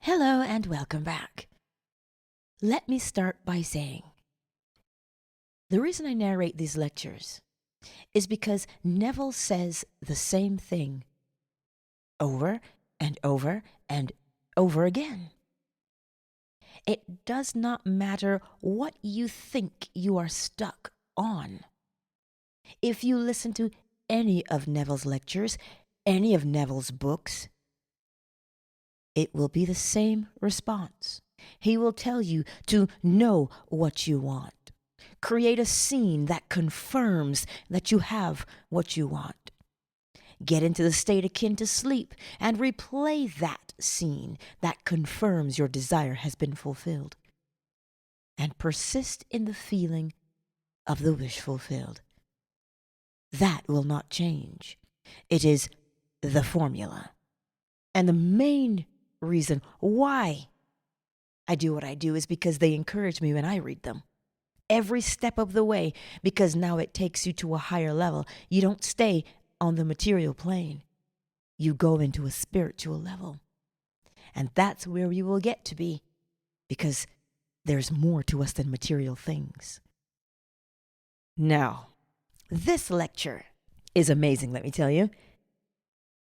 Hello and welcome back. Let me start by saying, the reason I narrate these lectures is because Neville says the same thing over and over and over again. It does not matter what you think you are stuck on. If you listen to any of Neville's lectures, any of Neville's books, it will be the same response. He will tell you to know what you want. Create a scene that confirms that you have what you want. Get into the state akin to sleep and replay that scene that confirms your desire has been fulfilled. And persist in the feeling of the wish fulfilled. That will not change. It is the formula. And the main reason why I do what I do is because they encourage me when I read them. Every step of the way, because now it takes you to a higher level. You don't stay on the material plane. You go into a spiritual level. And that's where you will get to be, because there's more to us than material things. Now, this lecture is amazing, let me tell you.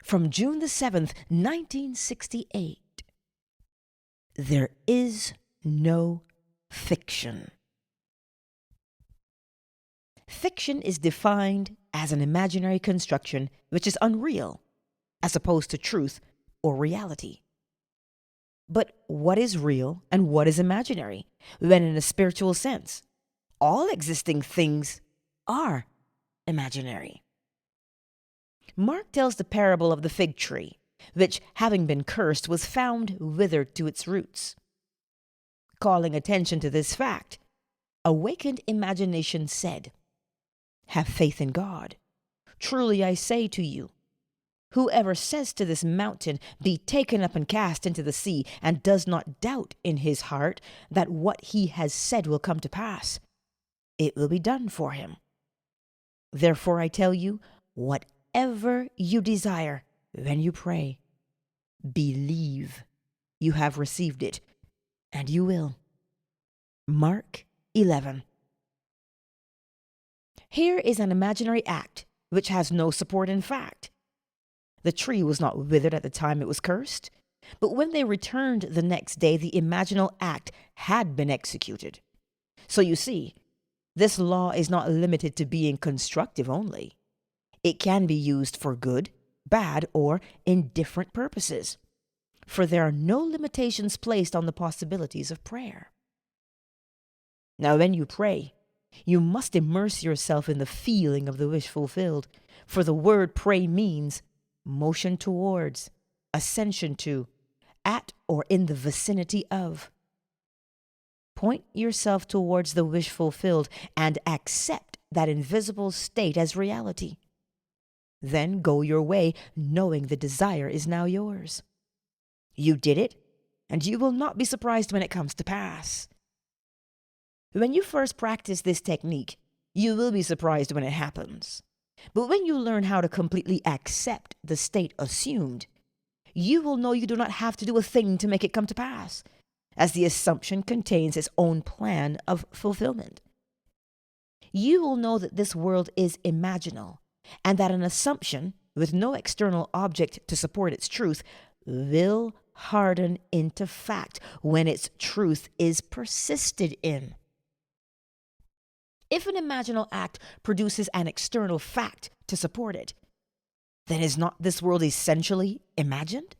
From June the 7th, 1968. There is no fiction. Fiction is defined as an imaginary construction which is unreal, as opposed to truth or reality. But what is real and what is imaginary, when in a spiritual sense? All existing things are imaginary. Mark tells the parable of the fig tree, which, having been cursed, was found withered to its roots. Calling attention to this fact, awakened imagination said, "Have faith in God. Truly I say to you, whoever says to this mountain, 'Be taken up and cast into the sea,' and does not doubt in his heart that what he has said will come to pass, it will be done for him. Therefore I tell you, whatever you desire when you pray, believe you have received it, and you will." Mark 11. Here is an imaginary act which has no support in fact. The tree was not withered at the time it was cursed, but when they returned the next day, the imaginal act had been executed. So you see, this law is not limited to being constructive only. It can be used for good, bad, or indifferent purposes, for there are no limitations placed on the possibilities of prayer. Now, when you pray, you must immerse yourself in the feeling of the wish fulfilled, for the word pray means motion towards, ascension to, at or in the vicinity of. Point yourself towards the wish fulfilled and accept that invisible state as reality. Then go your way, knowing the desire is now yours. You did it, and you will not be surprised when it comes to pass. When you first practice this technique, you will be surprised when it happens. But when you learn how to completely accept the state assumed, you will know you do not have to do a thing to make it come to pass, as the assumption contains its own plan of fulfillment. You will know that this world is imaginal, and that an assumption, with no external object to support its truth, will harden into fact when its truth is persisted in. If an imaginal act produces an external fact to support it, then is not this world essentially imagined?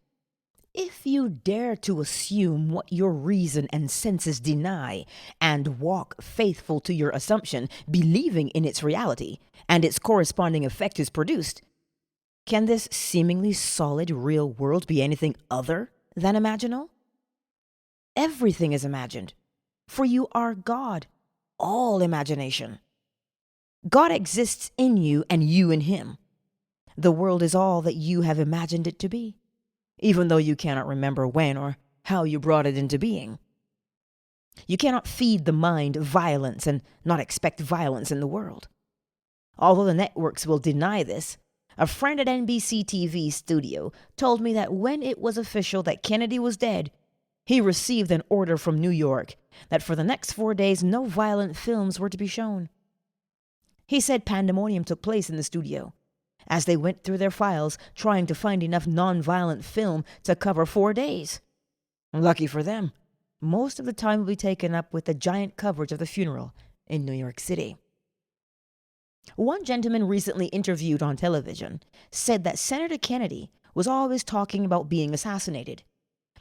If you dare to assume what your reason and senses deny, and walk faithful to your assumption, believing in its reality, and its corresponding effect is produced, can this seemingly solid real world be anything other than imaginal? Everything is imagined, for you are God, all imagination. God exists in you and you in him. The world is all that you have imagined it to be, even though you cannot remember when or how you brought it into being. You cannot feed the mind violence and not expect violence in the world. Although the networks will deny this, a friend at NBC TV studio told me that when it was official that Kennedy was dead, He received an order from New York that for the next 4 days no violent films were to be shown. He said pandemonium took place in the studio as they went through their files trying to find enough non-violent film to cover 4 days. Lucky for them, most of the time will be taken up with the giant coverage of the funeral in New York City. One gentleman recently interviewed on television said that Senator Kennedy was always talking about being assassinated,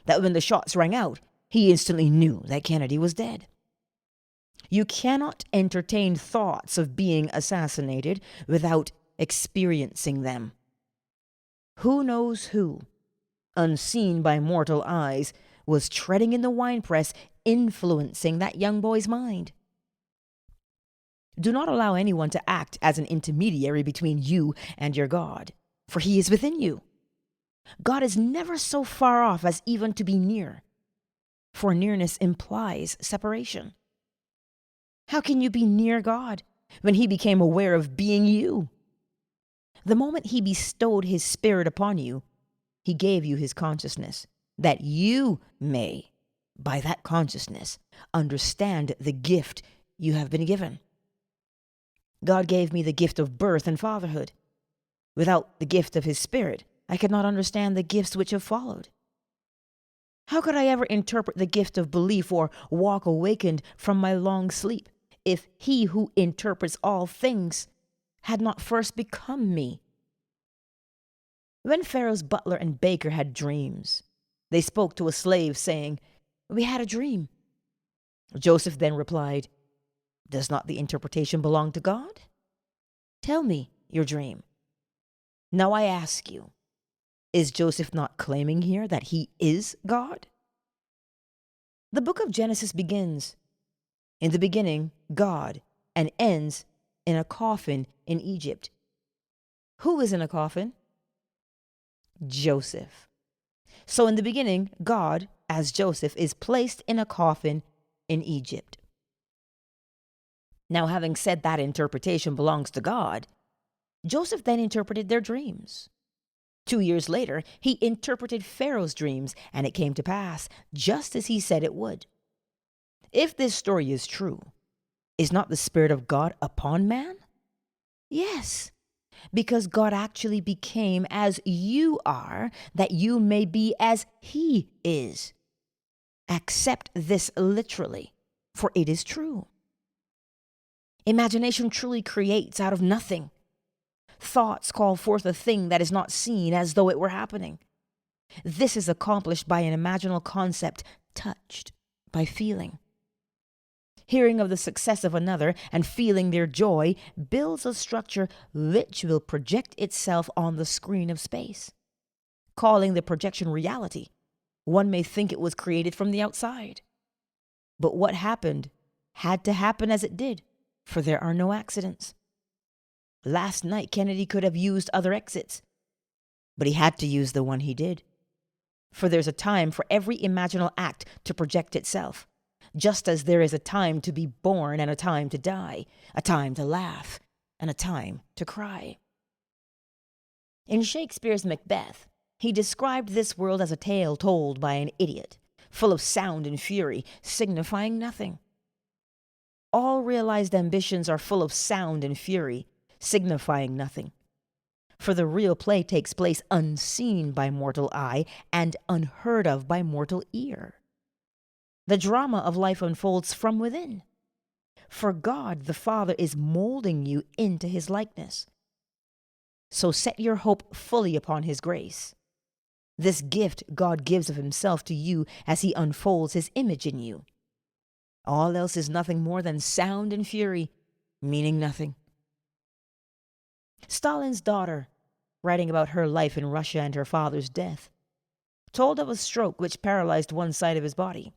that when the shots rang out, he instantly knew that Kennedy was dead. You cannot entertain thoughts of being assassinated without experiencing them. Who knows who, unseen by mortal eyes, was treading in the winepress, influencing that young boy's mind? Do not allow anyone to act as an intermediary between you and your God, for he is within you. God is never so far off as even to be near, for nearness implies separation. How can you be near God when he became aware of being you? The moment he bestowed his spirit upon you, he gave you his consciousness, that you may, by that consciousness, understand the gift you have been given. God gave me the gift of birth and fatherhood. Without the gift of his spirit, I could not understand the gifts which have followed. How could I ever interpret the gift of belief or walk awakened from my long sleep if he who interprets all things had not first become me? When Pharaoh's butler and baker had dreams, they spoke to a slave saying, "We had a dream." Joseph then replied, "Does not the interpretation belong to God? Tell me your dream." Now I ask you, is Joseph not claiming here that he is God? The book of Genesis begins, "In the beginning, God," and ends in a coffin in Egypt. Who is in a coffin? Joseph. So in the beginning, God, as Joseph, is placed in a coffin in Egypt. Now, having said that interpretation belongs to God, Joseph then interpreted their dreams. 2 years later, he interpreted Pharaoh's dreams, and it came to pass just as he said it would. If this story is true, is not the Spirit of God upon man? Yes, because God actually became as you are, that you may be as he is. Accept this literally, for it is true. Imagination truly creates out of nothing. Thoughts call forth a thing that is not seen as though it were happening. This is accomplished by an imaginal concept touched by feeling. Hearing of the success of another and feeling their joy builds a structure which will project itself on the screen of space. Calling the projection reality, one may think it was created from the outside. But what happened had to happen as it did, for there are no accidents. Last night, Kennedy could have used other exits, but he had to use the one he did. For there's a time for every imaginal act to project itself, just as there is a time to be born and a time to die, a time to laugh and a time to cry. In Shakespeare's Macbeth, he described this world as a tale told by an idiot, full of sound and fury, signifying nothing. All realized ambitions are full of sound and fury, signifying nothing. For the real play takes place unseen by mortal eye and unheard of by mortal ear. The drama of life unfolds from within. For God the Father is molding you into his likeness. So set your hope fully upon his grace. This gift God gives of himself to you as he unfolds his image in you. All else is nothing more than sound and fury, meaning nothing. Stalin's daughter, writing about her life in Russia and her father's death, told of a stroke which paralyzed one side of his body.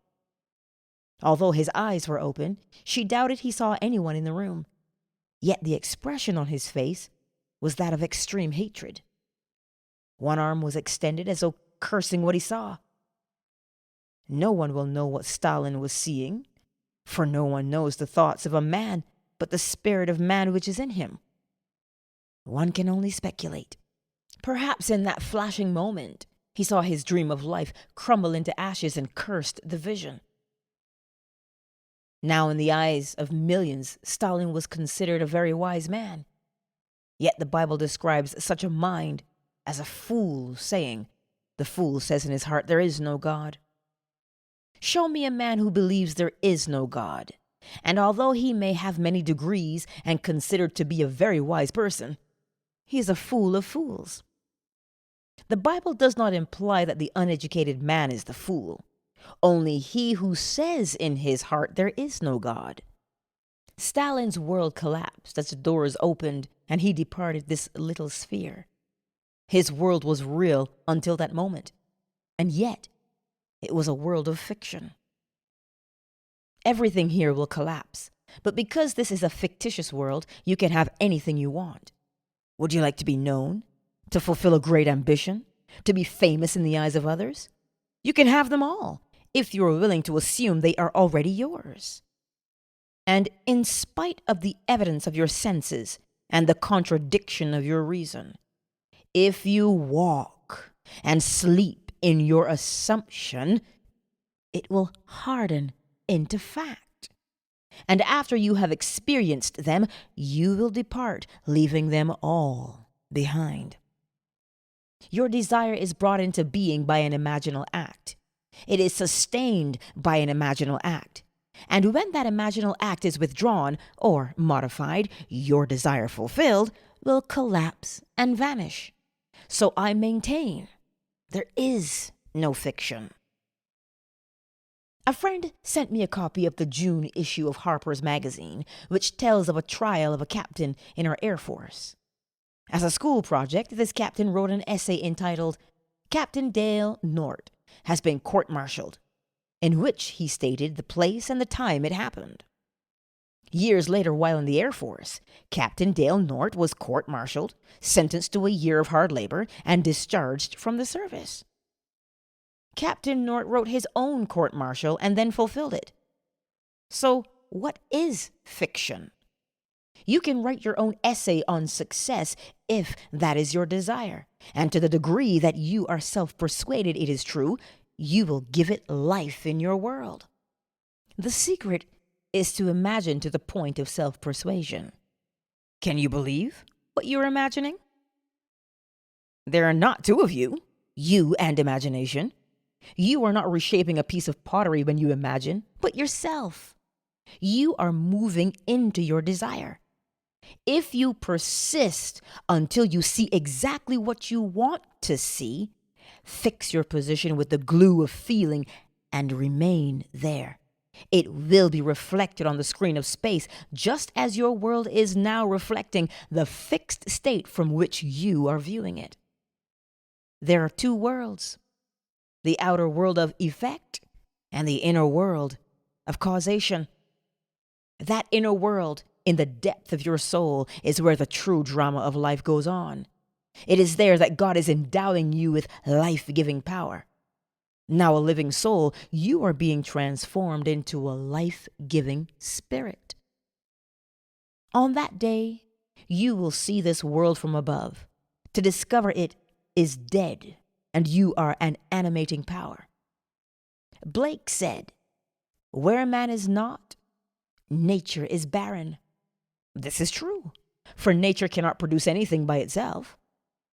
Although his eyes were open, she doubted he saw anyone in the room. Yet the expression on his face was that of extreme hatred. One arm was extended as though cursing what he saw. No one will know what Stalin was seeing, for no one knows the thoughts of a man but the spirit of man which is in him. One can only speculate. Perhaps in that flashing moment, He saw his dream of life crumble into ashes and cursed the vision. Now, in the eyes of millions, Stalin was considered a very wise man. Yet the Bible describes such a mind as a fool, saying, "The fool says in his heart, there is no God." Show me a man who believes there is no God, and although he may have many degrees and considered to be a very wise person, he is a fool of fools. The Bible does not imply that the uneducated man is the fool, only he who says in his heart there is no God. Stalin's world collapsed as the doors opened and he departed this little sphere. His world was real until that moment, and yet it was a world of fiction. Everything here will collapse, but because this is a fictitious world, you can have anything you want. Would you like to be known? To fulfill a great ambition? To be famous in the eyes of others? You can have them all, if you are willing to assume they are already yours. And in spite of the evidence of your senses and the contradiction of your reason, if you walk and sleep in your assumption, it will harden into fact. And after you have experienced them, you will depart, leaving them all behind. Your desire is brought into being by an imaginal act. It is sustained by an imaginal act. And when that imaginal act is withdrawn or modified, your desire fulfilled will collapse and vanish. So I maintain there is no fiction. A friend sent me a copy of the June issue of Harper's Magazine, which tells of a trial of a captain in our Air Force. As a school project, this captain wrote an essay entitled "Captain Dale North has been court-martialed," in which he stated the place and the time it happened. Years later, while in the Air Force, Captain Dale North was court-martialed, sentenced to a year of hard labor, and discharged from the service. Captain North wrote his own court-martial and then fulfilled it. So, what is fiction? You can write your own essay on success if that is your desire, and to the degree that you are self-persuaded it is true, you will give it life in your world. The secret is to imagine to the point of self-persuasion. Can you believe what you're imagining? There are not two of you, you and imagination. You are not reshaping a piece of pottery when you imagine, but yourself. You are moving into your desire. If you persist until you see exactly what you want to see, fix your position with the glue of feeling and remain there. It will be reflected on the screen of space, just as your world is now reflecting the fixed state from which you are viewing it. There are two worlds, the outer world of effect and the inner world of causation. That inner world, in the depth of your soul, is where the true drama of life goes on. It is there that God is endowing you with life-giving power. Now a living soul, you are being transformed into a life-giving spirit. On that day, you will see this world from above. To discover it is dead, and you are an animating power. Blake said, "Where man is not, nature is barren." This is true, for nature cannot produce anything by itself.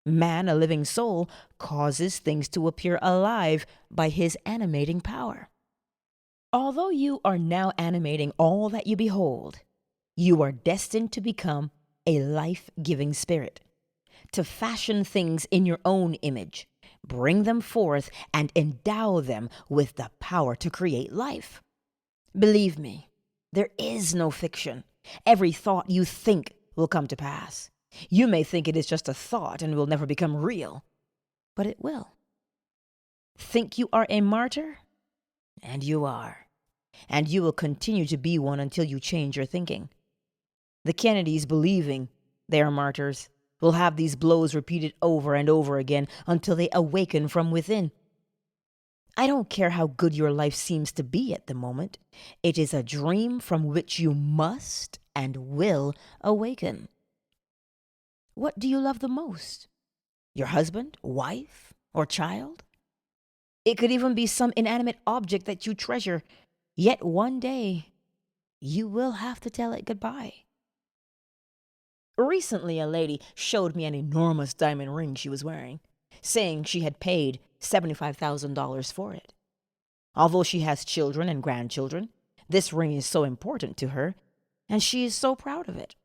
Man, a living soul, causes things to appear alive by his animating power. Although you are now animating all that you behold, you are destined to become a life-giving spirit, to fashion things in your own image, bring them forth, and endow them with the power to create life. Believe me, there is no fiction. Every thought you think will come to pass. You may think it is just a thought and will never become real, but it will. Think you are a martyr? And you are. And you will continue to be one until you change your thinking. The Kennedys, believing they are martyrs, will have these blows repeated over and over again until they awaken from within. I don't care how good your life seems to be at the moment. It is a dream from which you must and will awaken. What do you love the most? Your husband, wife, or child? It could even be some inanimate object that you treasure, yet one day you will have to tell it goodbye. Recently, a lady showed me an enormous diamond ring she was wearing, saying she had paid $75,000 for it. Although she has children and grandchildren, this ring is so important to her, and she is so proud of it.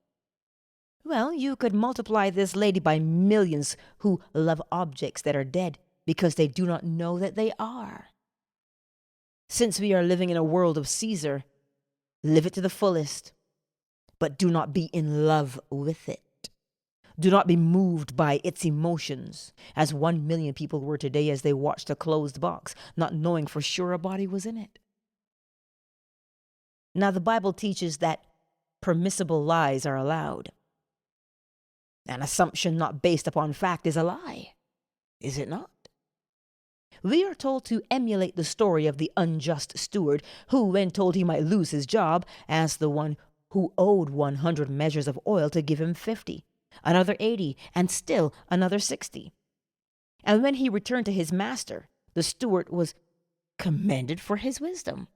Well, you could multiply this lady by millions who love objects that are dead because they do not know that they are. Since we are living in a world of Caesar, live it to the fullest, but do not be in love with it. Do not be moved by its emotions, as 1 million people were today as they watched a closed box, not knowing for sure a body was in it. Now, the Bible teaches that permissible lies are allowed. An assumption not based upon fact is a lie, is it not? We are told to emulate the story of the unjust steward who, when told he might lose his job, asked the one who owed 100 measures of oil to give him 50, another 80, and still another 60. And when he returned to his master, the steward was commended for his wisdom.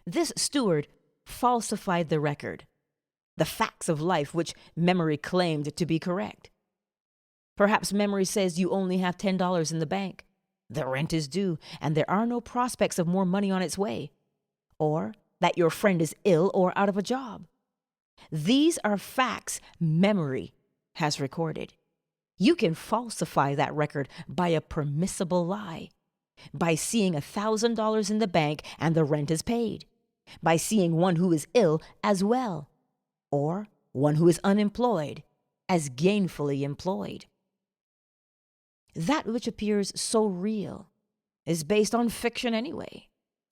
This steward falsified the record, the facts of life which memory claimed to be correct. Perhaps memory says you only have $10 in the bank, the rent is due, and there are no prospects of more money on its way, or that your friend is ill or out of a job. These are facts memory has recorded. You can falsify that record by a permissible lie, by seeing $1,000 in the bank and the rent is paid, by seeing one who is ill as well, or one who is unemployed as gainfully employed. That which appears so real is based on fiction anyway,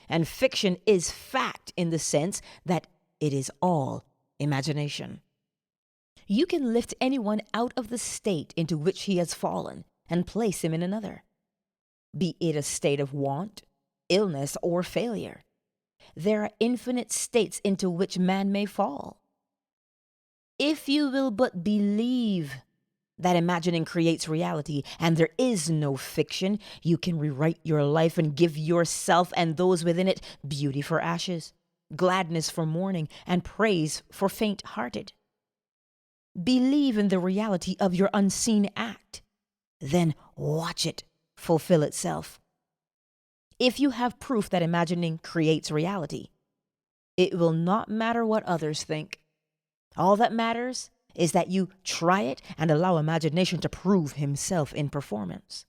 and fiction is fact in the sense that it is all imagination. You can lift anyone out of the state into which he has fallen and place him in another, be it a state of want, illness, or failure. There are infinite states into which man may fall. If you will but believe that imagining creates reality and there is no fiction, you can rewrite your life and give yourself and those within it beauty for ashes, gladness for mourning, and praise for faint-hearted. Believe in the reality of your unseen act, then watch it fulfill itself. If you have proof that imagining creates reality, it will not matter what others think. All that matters is that you try it and allow imagination to prove himself in performance.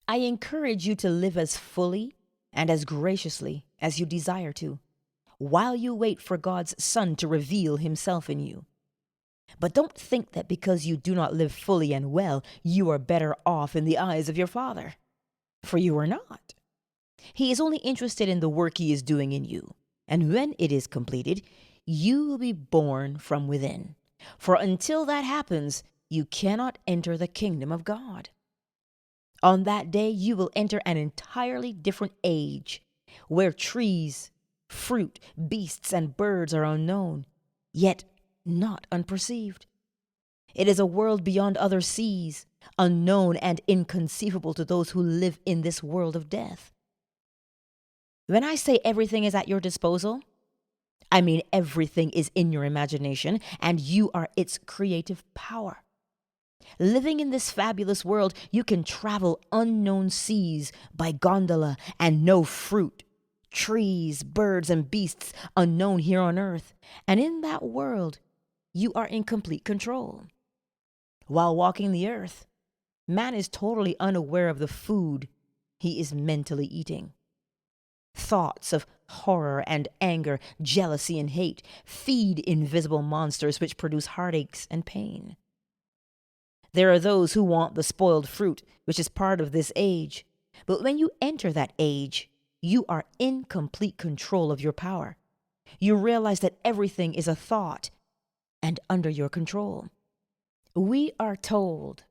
I encourage you to live as fully and as graciously as you desire to, while you wait for God's Son to reveal himself in you. But don't think that because you do not live fully and well, you are better off in the eyes of your Father, for you are not. He is only interested in the work he is doing in you, and when it is completed, you will be born from within. For until that happens, you cannot enter the kingdom of God. On that day, you will enter an entirely different age, where trees, fruit, beasts, and birds are unknown, yet not unperceived. It is a world beyond other seas, unknown and inconceivable to those who live in this world of death. When I say everything is at your disposal, I mean everything is in your imagination, and you are its creative power. Living in this fabulous world, you can travel unknown seas by gondola and know fruit, trees, birds, and beasts unknown here on earth. And in that world, you are in complete control. While walking the earth, man is totally unaware of the food he is mentally eating. Thoughts of horror and anger, jealousy and hate feed invisible monsters which produce heartaches and pain. There are those who want the spoiled fruit, which is part of this age. But when you enter that age, you are in complete control of your power. You realize that everything is a thought and under your control. We are told,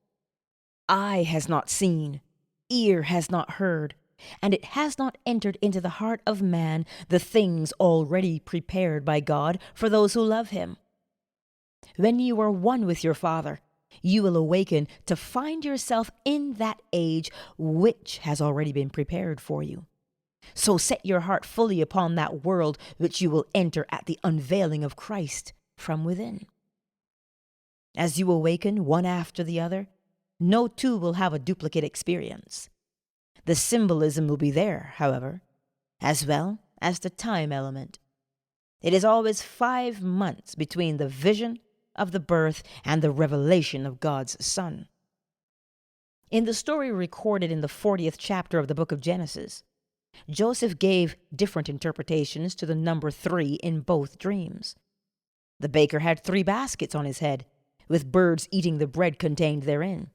eye has not seen, ear has not heard, and it has not entered into the heart of man the things already prepared by God for those who love him. When you are one with your Father, you will awaken to find yourself in that age which has already been prepared for you. So set your heart fully upon that world which you will enter at the unveiling of Christ from within. As you awaken one after the other, no two will have a duplicate experience. The symbolism will be there, however, as well as the time element. It is always 5 months between the vision of the birth and the revelation of God's Son. In the story recorded in the 40th chapter of the book of Genesis, Joseph gave different interpretations to the number 3 in both dreams. The baker had 3 baskets on his head, with birds eating the bread contained therein.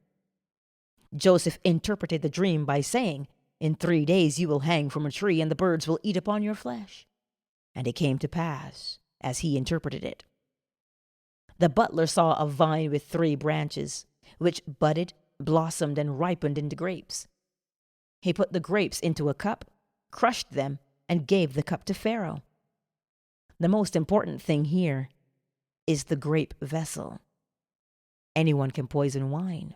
Joseph interpreted the dream by saying, "In 3 days you will hang from a tree, and the birds will eat upon your flesh." And it came to pass, as he interpreted it. The butler saw a vine with 3 branches, which budded, blossomed, and ripened into grapes. He put the grapes into a cup, crushed them, and gave the cup to Pharaoh. The most important thing here is the grape vessel. Anyone can poison wine,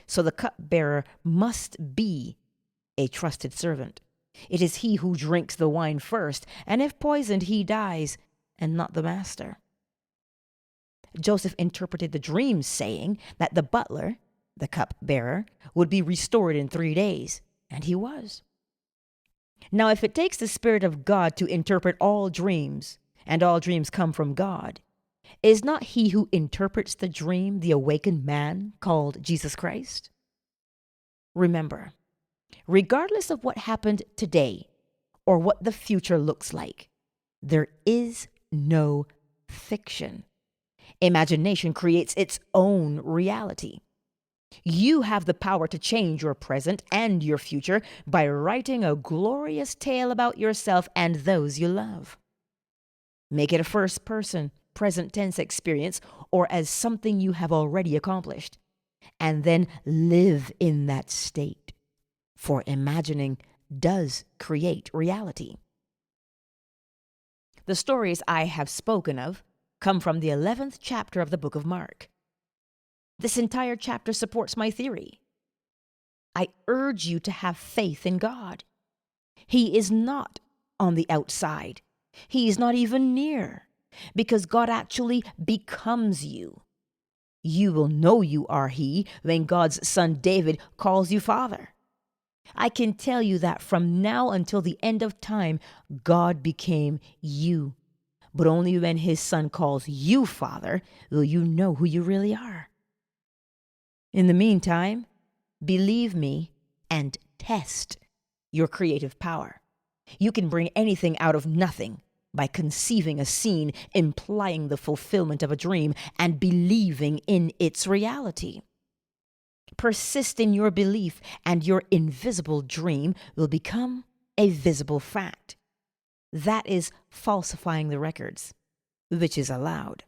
so the cupbearer must be a trusted servant. It is he who drinks the wine first, and if poisoned, he dies, and not the master. Joseph interpreted the dream saying that the butler, the cupbearer, would be restored in 3 days, and he was. Now, if it takes the Spirit of God to interpret all dreams, and all dreams come from God, is not he who interprets the dream the awakened man called Jesus Christ? Remember, regardless of what happened today or what the future looks like, there is no fiction. Imagination creates its own reality. You have the power to change your present and your future by writing a glorious tale about yourself and those you love. Make it a first-person, present-tense experience or as something you have already accomplished, and then live in that state. For imagining does create reality. The stories I have spoken of come from the 11th chapter of the book of Mark. This entire chapter supports my theory. I urge you to have faith in God. He is not on the outside. He is not even near, because God actually becomes you. You will know you are He when God's son David calls you Father. I can tell you that from now until the end of time, God became you. But only when His Son calls you Father will you know who you really are. In the meantime, believe me and test your creative power. You can bring anything out of nothing by conceiving a scene implying the fulfillment of a dream and believing in its reality. Persist in your belief, and your invisible dream will become a visible fact. That is falsifying the records, which is allowed.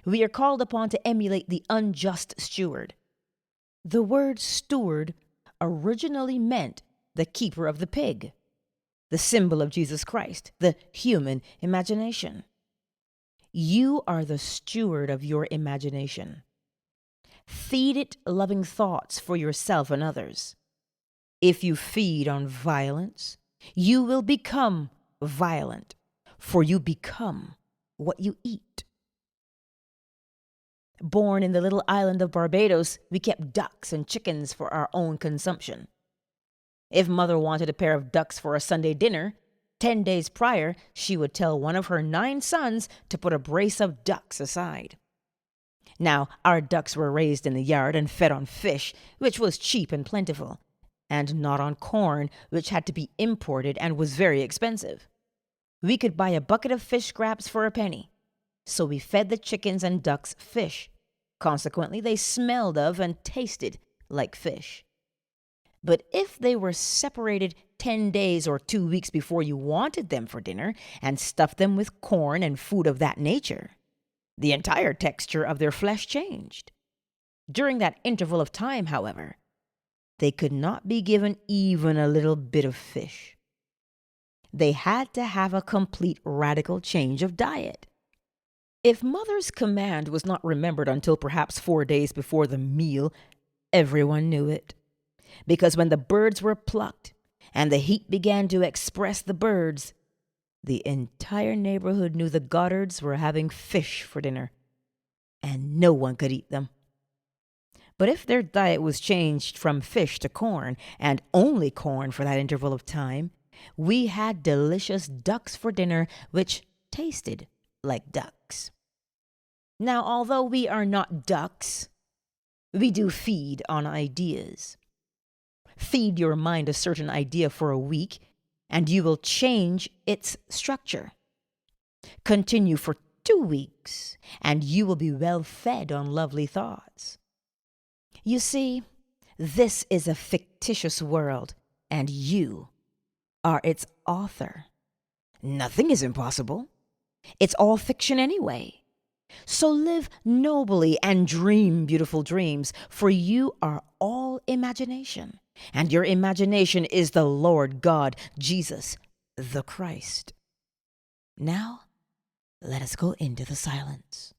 We are called upon to emulate the unjust steward. The word steward originally meant the keeper of the pig, the symbol of Jesus Christ, the human imagination. You are the steward of your imagination. Feed it loving thoughts for yourself and others. If you feed on violence, you will become violent, for you become what you eat. Born in the little island of Barbados, we kept ducks and chickens for our own consumption. If mother wanted a pair of ducks for a Sunday dinner, 10 days prior, she would tell one of her 9 sons to put a brace of ducks aside. Now, our ducks were raised in the yard and fed on fish, which was cheap and plentiful, and not on corn, which had to be imported and was very expensive. We could buy a bucket of fish scraps for a penny, so we fed the chickens and ducks fish. Consequently, they smelled of and tasted like fish. But if they were separated 10 days or 2 weeks before you wanted them for dinner and stuffed them with corn and food of that nature, the entire texture of their flesh changed. During that interval of time, however, they could not be given even a little bit of fish. They had to have a complete radical change of diet. If Mother's command was not remembered until perhaps 4 days before the meal, everyone knew it. Because when the birds were plucked and the heat began to express the birds, the entire neighborhood knew the Goddards were having fish for dinner, and no one could eat them. But if their diet was changed from fish to corn, and only corn for that interval of time, we had delicious ducks for dinner, which tasted like ducks. Now, although we are not ducks, we do feed on ideas. Feed your mind a certain idea for a week, and you will change its structure. Continue for 2 weeks, and you will be well fed on lovely thoughts. You see, this is a fictitious world, and you are its author. Nothing is impossible. It's all fiction anyway. So live nobly and dream beautiful dreams, for you are all imagination, and your imagination is the Lord God, Jesus, the Christ. Now, let us go into the silence.